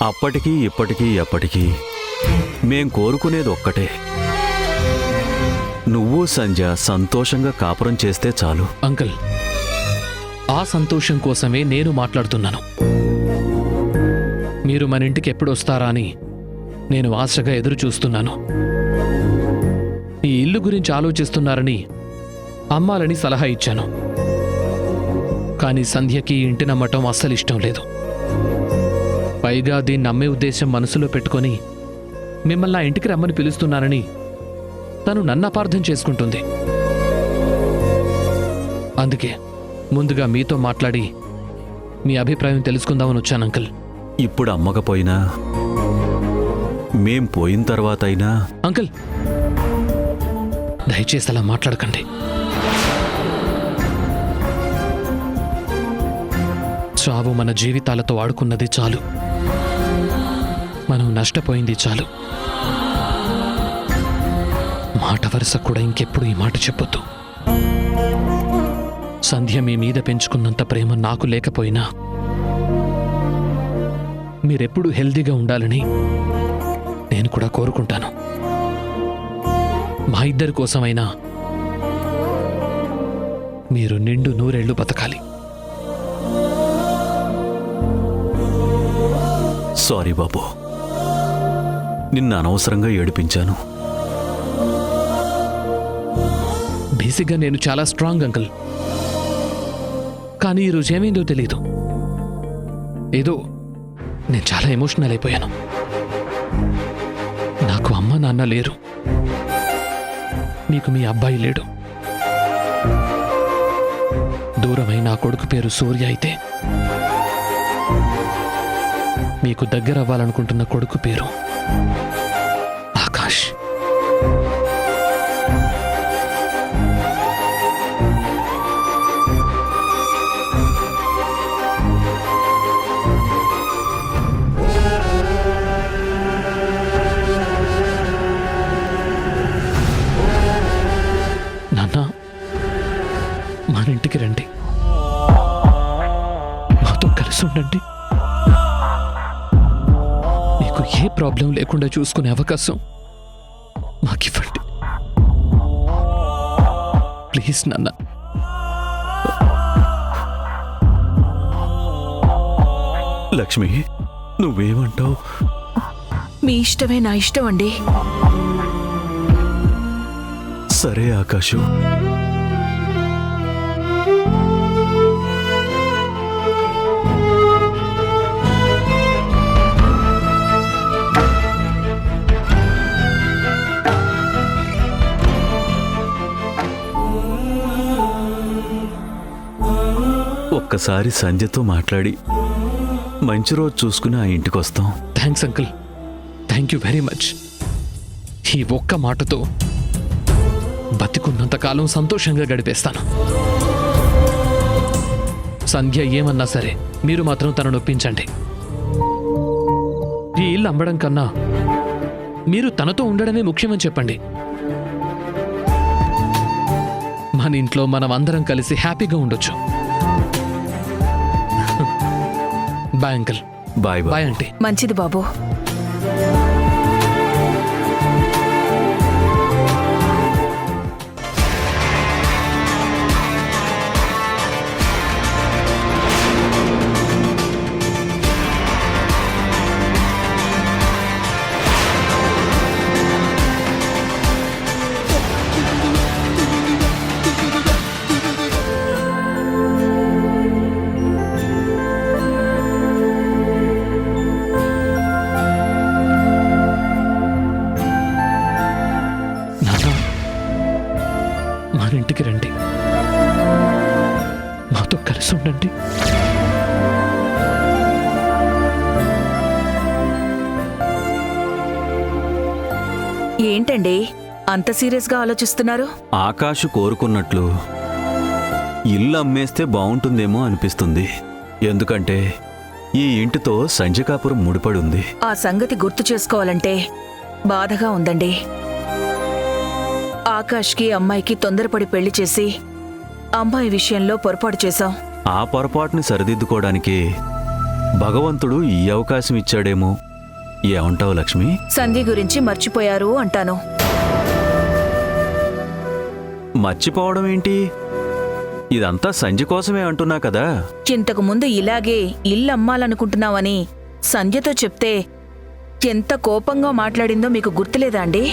అప్పటికీ ఇప్పటికీ ఎప్పటికీ మేం కోరుకునేది ఒక్కటే, నువ్వు సంధ్య సంతోషంగా కాపురం చేస్తే చాలు. అంకుల్, ఆ సంతోషం కోసమే నేను మాట్లాడుతున్నాను. మీరు మన ఇంటికి ఎప్పుడు వస్తారా అని నేను ఆశగా ఎదురు చూస్తున్నాను. ఈ ఇల్లు గురించి ఆలోచిస్తున్నారని అమ్మాలని సలహా ఇచ్చాను. కానీ సంధ్యకి ఇంటి నమ్మటం అస్సలు ఇష్టం లేదు. పైగా దీన్ని అమ్మే ఉద్దేశం మనసులో పెట్టుకొని మిమ్మల్ని ఆ ఇంటికి రమ్మని పిలుస్తున్నానని తను నన్ను అపార్థం చేసుకుంటుంది. అందుకే ముందుగా మీతో మాట్లాడి మీ అభిప్రాయం తెలుసుకుందామని వచ్చాను అంకుల్. ఇప్పుడు అమ్మకపోయినా మేం పోయిన తర్వాత అయినా. అంకుల్, దయచేసి అలా మాట్లాడకండి. చావు మన జీవితాలతో ఆడుకున్నది చాలు, మనం నష్టపోయింది చాలు. మాట వరుస కూడా ఇంకెప్పుడు ఈ మాట చెప్పొద్దు. సంధ్య మీ మీద పెంచుకున్నంత ప్రేమ నాకు లేకపోయినా మీరెప్పుడు హెల్దీగా ఉండాలని నేను కూడా కోరుకుంటాను. మా ఇద్దరి కోసమైనా మీరు నిండు నూరేళ్లు బతకాలి. సారీ బాబు, నిన్ను అనవసరంగా ఏడిపించాను. బేసిక్గా నేను చాలా స్ట్రాంగ్ అంకుల్. కానీ ఈరోజు ఏమైందో తెలీదు, ఏదో నేను చాలా ఎమోషనల్ అయిపోయాను. నాకు అమ్మ నాన్న లేరు, మీకు మీ అబ్బాయి లేడు. దూరమై నా కొడుకు పేరు సూర్య అయితే మీకు దగ్గర అవ్వాలనుకుంటున్న కొడుకు పేరు ఆకాష్. నాన్న, మన ఇంటికి రండి, మాతో కలిసి ఉండండి. మీకు ఏ ప్రాబ్లం లేకుండా చూసుకునే అవకాశం మాకివ్వండి ప్లీజ్ నాన్న. లక్ష్మి, నువ్వేమంటావు? మీ ఇష్టమే నా ఇష్టం అండి. సరే ఆకాశు. ఒక్కసారి సంధ్యతో మాట్లాడి మంచి రోజు చూసుకుని ఆ ఇంటికి వస్తాం. Thanks uncle, thank you very much. ఈ ఒక్క మాటతో బతికున్నంతకాలం సంతోషంగా గడిపేస్తాను. సంధ్య ఏమన్నా సరే మీరు మాత్రం తనను నొప్పించండి. ఈ ఇల్లు అమ్మడం కన్నా మీరు తనతో ఉండడమే ముఖ్యమని చెప్పండి. మన ఇంట్లో మనం అందరం కలిసి హ్యాపీగా ఉండొచ్చు. Bye uncle. Bye bye aunty. మంచిది బాబు. మన ఇంటికి రండి, మాతో కలిసి ఉండండి. ఏంటండి అంత సీరియస్గా ఆలోచిస్తున్నారు? ఆకాశు కోరుకున్నట్లు ఇల్లు అమ్మేస్తే బాగుంటుందేమో అనిపిస్తుంది. ఎందుకంటే ఈ ఇంటితో సంజయకాపురం ముడిపడి ఉంది. ఆ సంగతి గుర్తు చేసుకోవాలంటే బాధగా ఉందండి. ఆకాష్కి అమ్మాయికి తొందరపడి పెళ్లి చేసి అమ్మాయి విషయంలో పొరపాటు చేశాం. ఆ పొరపాటుని సరిదిద్దుకోవడానికి భగవంతుడు ఈ అవకాశం ఇచ్చాడేమో. ఏమంటావు లక్ష్మి? సంధ్య గురించి మర్చిపోయారు అంటాను. మర్చిపోవడం ఏంటి? ఇదంతా సంధ్య కోసమే అంటున్నా కదా. ఇంతకు ముందు ఇలాగే ఇల్లు అమ్మాలనుకుంటున్నావని సంధ్యతో చెప్తే ఎంత కోపంగా మాట్లాడిందో మీకు గుర్తులేదా అండి?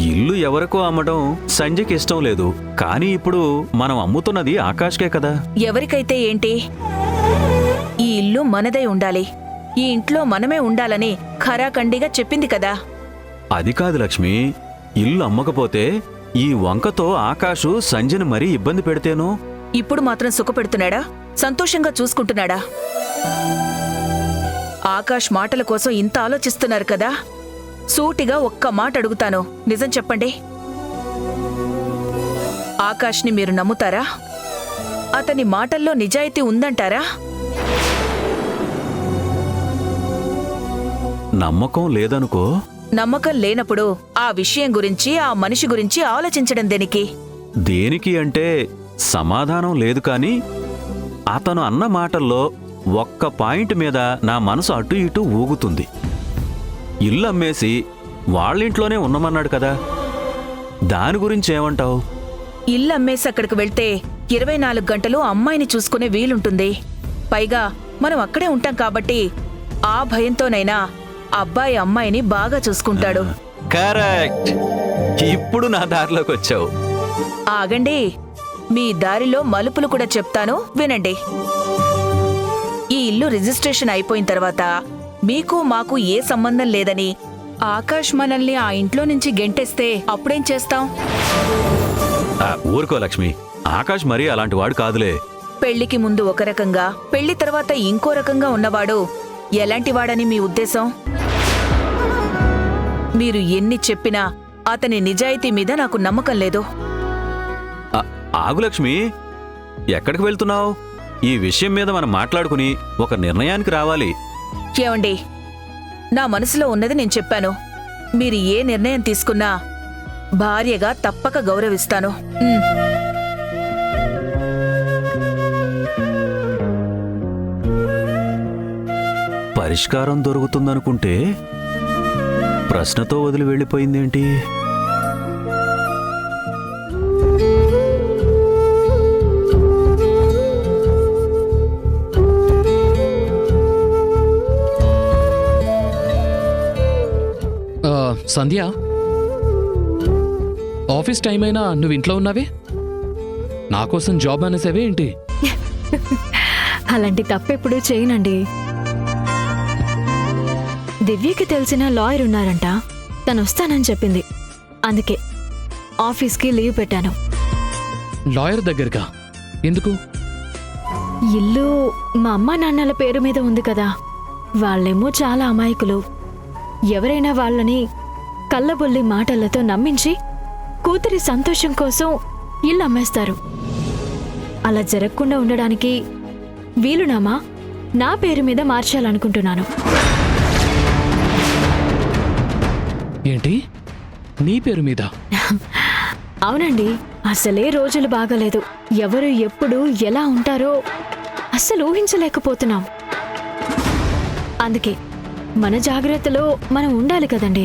ఇల్లు ఎవరికో అమ్మడం సంధ్యకి ఇష్టం లేదు. కానీ ఇప్పుడు మనం అమ్ముతున్నది ఆకాష్కే కదా. ఎవరికైతే ఏంటి, ఈ ఇల్లు మనదై ఉండాలి, ఈ ఇంట్లో మనమే ఉండాలని ఖరాఖండిగా చెప్పింది కదా. అది కాదు లక్ష్మి, ఇల్లు అమ్మకపోతే ఈ వంకతో ఆకాషు సంధ్యను మరీ ఇబ్బంది పెడితేనో. ఇప్పుడు మాత్రం సుఖపెడుతున్నాడా? సంతోషంగా చూసుకుంటున్నాడా? ఆకాష్ మాటల కోసం ఇంత ఆలోచిస్తున్నారు కదా. సూటిగా ఒక్క మాట అడుగుతాను, నిజం చెప్పండి. ఆకాష్ని మీరు నమ్ముతారా? అతని మాటల్లో నిజాయితీ ఉందంటారా? నమ్మకం లేదనుకో. నమ్మకం లేనప్పుడు ఆ విషయం గురించి, ఆ మనిషి గురించి ఆలోచించడం దేనికి? దేనికి అంటే సమాధానం లేదు. కానీ అతను అన్న మాటల్లో ఒక్క పాయింట్ మీద నా మనసు అటు ఇటు ఊగుతుంది. ఇల్లు అమ్మేసి వాళ్ళింట్లోనే ఉండమన్నాడు కదా, దాని గురించి ఏమంటావు? ఇల్లు అమ్మేసి అక్కడికి వెళ్తే 24 గంటలు అమ్మాయిని చూసుకునే వీలుంటుంది. పైగా మనం అక్కడే ఉంటాం కాబట్టి ఆ భయంతోనైనా అబ్బాయి అమ్మాయిని బాగా చూసుకుంటాడు. కరెక్ట్. ఇప్పుడు నా దారిలోకి వచ్చావు. ఆగండి, మీ దారిలో మలుపులు కూడా చెప్తాను, వినండి. ఈ ఇల్లు రిజిస్ట్రేషన్ అయిపోయిన తర్వాత మీకు మాకు ఏ సంబంధం లేదని ఆకాష్ మనల్ని ఆ ఇంట్లో నుంచి గెంటేస్తే అప్పుడేం చేస్తాం? ఊరుకో లక్ష్మి, ఆకాష్ మరీ అలాంటి వాడు కాదులే. పెళ్లికి ముందు ఒక రకంగా, పెళ్లి తర్వాత ఇంకో రకంగా ఉన్నవాడు ఎలాంటివాడని మీ ఉద్దేశం? మీరు ఎన్ని చెప్పినా అతని నిజాయితీ మీద నాకు నమ్మకం లేదు. ఆగు లక్ష్మి, ఎక్కడికి వెళ్తున్నావు? ఈ విషయం మీద మనం మాట్లాడుకుని ఒక నిర్ణయానికి రావాలి. ఏమండి, నా మనసులో ఉన్నది నేను చెప్పాను. మీరు ఏ నిర్ణయం తీసుకున్నా భార్యగా తప్పక గౌరవిస్తాను. పరిష్కారం దొరుకుతుందనుకుంటే ప్రశ్నతో వదిలి వెళ్ళిపోయిందేంటి? సంధ్య, ఆఫీస్ టైం అయినా నువ్వు ఇంట్లో ఉన్నావే? నా కోసం జాబ్ అనేసేవే ఏంటి? అలాంటి తప్పెప్పుడు చేయనండి. దివ్యకి తెలిసిన లాయర్ ఉన్నారంట, తను వస్తానని చెప్పింది. అందుకే ఆఫీస్కి లీవ్ పెట్టాను. లాయర్ దగ్గరగా ఎందుకు? ఇల్లు మా అమ్మా నాన్నల పేరు మీద ఉంది కదా. వాళ్ళేమో చాలా అమాయకులు. ఎవరైనా వాళ్ళని కళ్ళబొల్లి మాటలతో నమ్మించి కూతురి సంతోషం కోసం ఇల్లు అమ్మేస్తారు. అలా జరగకుండా ఉండడానికి వీలునామా నా పేరు మీద మార్చాలనుకుంటున్నాను. ఏంటి, నీ పేరు మీద? అవునండి, అసలే రోజులు బాగలేదు. ఎవరు ఎప్పుడు ఎలా ఉంటారో అస్సలు ఊహించలేకపోతున్నాం. అందుకే మన జాగ్రత్తలో మనం ఉండాలి కదండి.